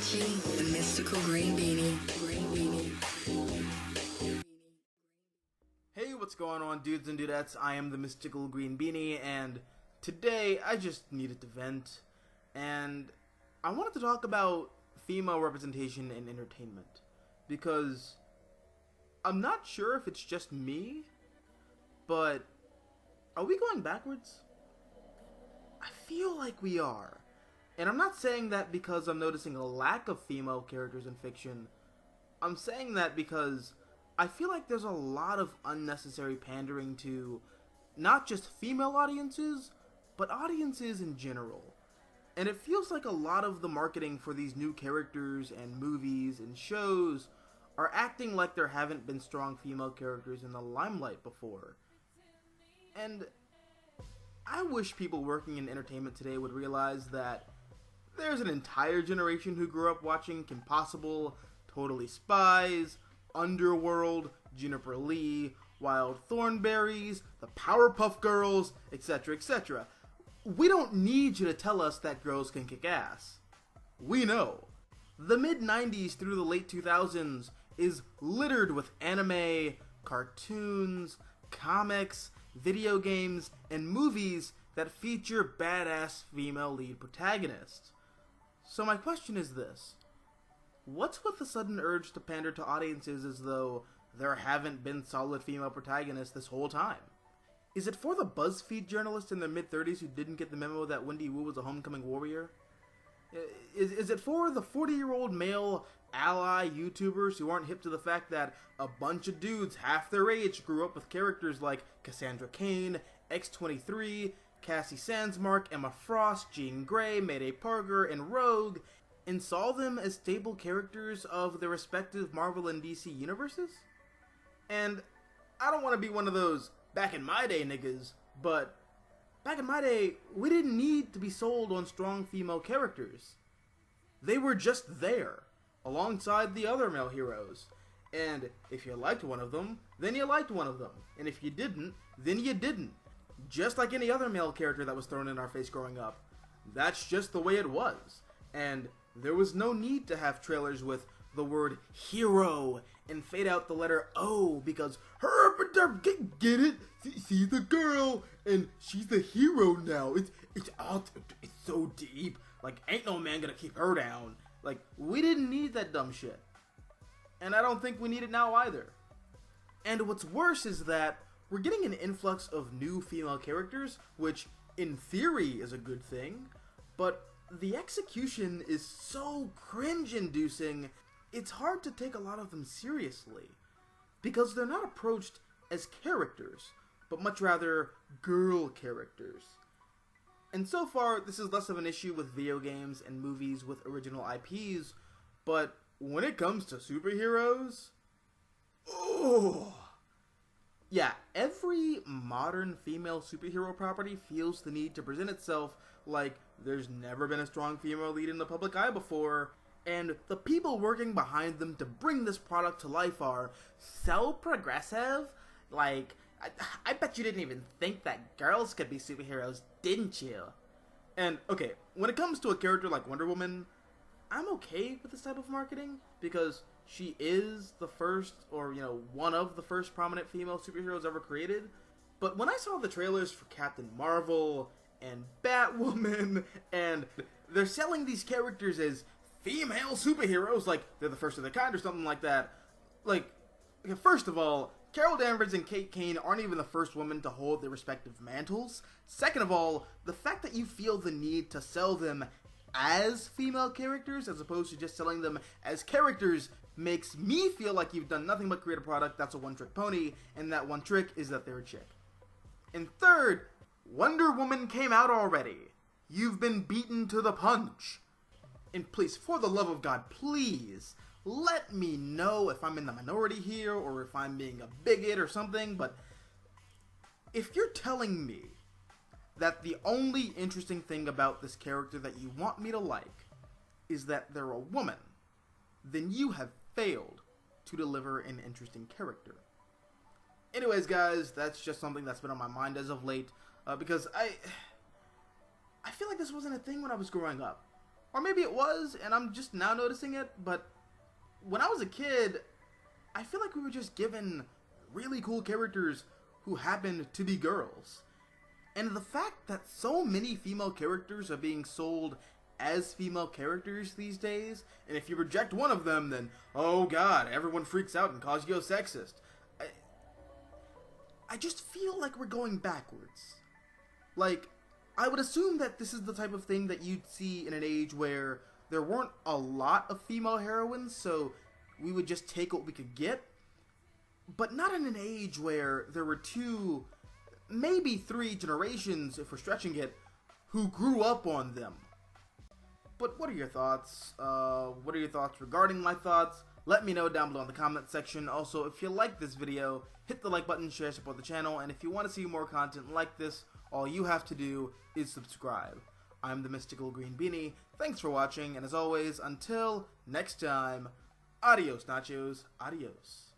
watching the mystical green beanie. Hey, what's going on, dudes and dudettes? I am the mystical green beanie, and today I just needed to vent, and I wanted to talk about female representation in entertainment, because I'm not sure if it's just me, but are we going backwards? I feel like we are. And I'm not saying that because I'm noticing a lack of female characters in fiction. I'm saying that because I feel like there's a lot of unnecessary pandering to not just female audiences, but audiences in general. And it feels like a lot of the marketing for these new characters and movies and shows are acting like there haven't been strong female characters in the limelight before. And I wish people working in entertainment today would realize that there's an entire generation who grew up watching Kim Possible, Totally Spies, Underworld, Juniper Lee, Wild Thornberrys, the Powerpuff Girls, etc., etc. We don't need you to tell us that girls can kick ass. We know. The mid-90s through the late 2000s is littered with anime, cartoons, comics, video games, and movies that feature badass female lead protagonists. So my question is this: what's with the sudden urge to pander to audiences as though there haven't been solid female protagonists this whole time? Is it for the BuzzFeed journalists in their mid-30s who didn't get the memo that Wendy Wu was a homecoming warrior? Is it for the 40-year-old male ally YouTubers who aren't hip to the fact that a bunch of dudes half their age grew up with characters like Cassandra Cain, X-23, Cassie Sandsmark, Emma Frost, Jean Grey, Mayday Parker, and Rogue, and saw them as stable characters of their respective Marvel and DC universes? And I don't want to be one of those back in my day niggas, but back in my day, we didn't need to be sold on strong female characters. They were just there, alongside the other male heroes. And if you liked one of them, then you liked one of them. And if you didn't, then you didn't. Just like any other male character that was thrown in our face growing up. That's just the way it was. And there was no need to have trailers with the word hero and fade out the letter O because get it? She's the girl and she's the hero now. It's so deep. Like, ain't no man gonna keep her down. Like, we didn't need that dumb shit. And I don't think we need it now either. And what's worse is that we're getting an influx of new female characters, which in theory is a good thing, but the execution is so cringe-inducing, it's hard to take a lot of them seriously, because they're not approached as characters, but much rather girl characters. And so far, this is less of an issue with video games and movies with original IPs, but when it comes to superheroes, oh. Yeah, every modern female superhero property feels the need to present itself like there's never been a strong female lead in the public eye before, and the people working behind them to bring this product to life are so progressive. Like, I bet you didn't even think that girls could be superheroes, didn't you? And, okay, when it comes to a character like Wonder Woman, I'm okay with this type of marketing, because she is the first, or, one of the first prominent female superheroes ever created. But when I saw the trailers for Captain Marvel and Batwoman, and they're selling these characters as female superheroes, like they're the first of their kind or something like that. Like, first of all, Carol Danvers and Kate Kane aren't even the first women to hold their respective mantles. Second of all, the fact that you feel the need to sell them as female characters as opposed to just selling them as characters makes me feel like you've done nothing but create a product that's a one-trick pony, and that one trick is that they're a chick. And third, Wonder Woman came out already. You've been beaten to the punch. And please, for the love of God, please, let me know if I'm in the minority here, or if I'm being a bigot or something, but if you're telling me that the only interesting thing about this character that you want me to like is that they're a woman, then you have failed to deliver an interesting character. Anyways, guys, that's just something that's been on my mind as of late, because I feel like this wasn't a thing when I was growing up. Or maybe it was, and I'm just now noticing it, but when I was a kid, I feel like we were just given really cool characters who happened to be girls. And the fact that so many female characters are being sold as female characters these days, and if you reject one of them, then, oh god, everyone freaks out and calls you a sexist. I just feel like we're going backwards. Like, I would assume that this is the type of thing that you'd see in an age where there weren't a lot of female heroines, so we would just take what we could get. But not in an age where there were 2, maybe 3 generations, if we're stretching it, who grew up on them. But what are your thoughts? What are your thoughts regarding my thoughts? Let me know down below in the comment section. Also, if you like this video, hit the like button, share, support the channel, and if you want to see more content like this, all you have to do is subscribe. I'm the Mystical Green Beanie. Thanks for watching, and as always, until next time, adios nachos, adios.